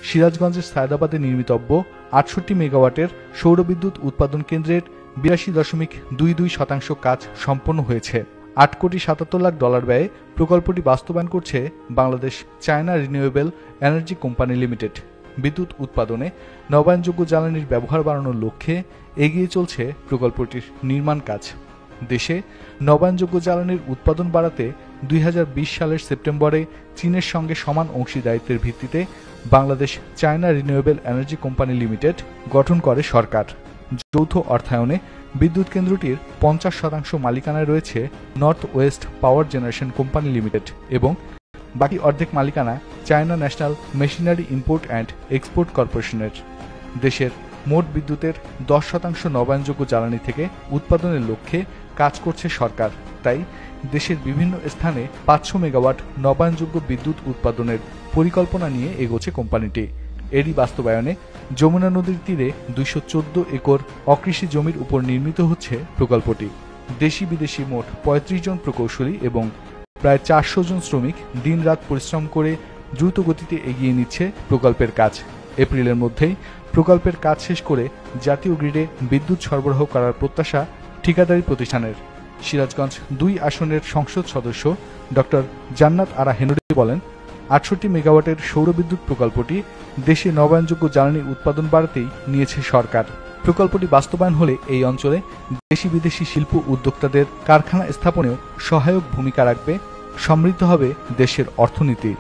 সিরাজগঞ্জের সায়দাবাদে নির্মিতব্য ৬৮ মেগাওয়াটের সৌরবিদ্যুৎ উৎপাদন কেন্দ্রের ৮২.22% কাজ সম্পন্ন হয়েছে। ৮,৭৭,০০,০০০ ব্যয়ে প্রকল্পটি বাস্তবায়ন করছে Bangladesh China renewable energy company limited. বিদ্যুৎ উৎপাদনে নবায়নযোগ্য জ্বালানির ব্যবহার বাড়ানোর লক্ষ্যে এগিয়ে চলছে প্রকল্পটির নির্মাণ কাজ। দেশে নবায়নযোগ্য জ্বালানির উৎপাদন বাড়াতে ২০২০ সালের সেপ্টেম্বরে চীনের সঙ্গে সমান অংশীদারিত্বের ভিত্তিতে Bangladesh China renewable energy company limited গঠন করে সরকার। যৌথ অর্থায়নে বিদ্যুৎ কেন্দ্রটির ৫০% মালিকানায় রয়েছে নর্থ ওয়েস্ট পাওয়ার জেনারেশন কোম্পানি লিমিটেড এবং বাকি অর্ধেক মালিকানা China national machinery import and export কর্পোরেশনের। দেশের মোট বিদ্যুতের ১০% নবায়নযোগ্য জ্বালানি থেকে উৎপাদনের লক্ষ্যে কাজ করছে সরকার। তাই দেশের বিভিন্ন স্থানে ৫০০ মেগাওয়াট নবায়নযোগ্য বিদ্যুৎ উৎপাদনের পরিকল্পনা নিয়ে এগোচ্ছে কোম্পানিটি। এরই বাস্তবায়নে যমুনা নদীর তীরে ২১৪ একর অকৃষি জমির উপর নির্মিত হচ্ছে প্রকল্পটি। দেশি বিদেশি মোট ৩৫ জন প্রকৌশলী এবং প্রায় ৪০০ জন শ্রমিক দিনরাত পরিশ্রম করে দ্রুত গতিতে এগিয়ে নিচ্ছে প্রকল্পের কাজ। এপ্রিলের মধ্যেই প্রকল্পের কাজ শেষ করে জাতীয় গ্রিডে বিদ্যুৎ সরবরাহ করার প্রত্যাশা ঠিকাদারি প্রতিষ্ঠানের। সিরাজগঞ্জ ২ আসনের সংসদ সদস্য ডক্টর জান্নাত আরা হেনরি বলেন, ৬৮ মেগাওয়াটের সৌরবিদ্যুৎ প্রকল্পটি দেশে নবায়নযোগ্য জ্বালানি উৎপাদন বাড়াতেই নিয়েছে সরকার। প্রকল্পটি বাস্তবায়ন হলে এই অঞ্চলে দেশি বিদেশি শিল্প উদ্যোক্তাদের কারখানা স্থাপনেও সহায়ক ভূমিকা রাখবে, সমৃদ্ধ হবে দেশের অর্থনীতি।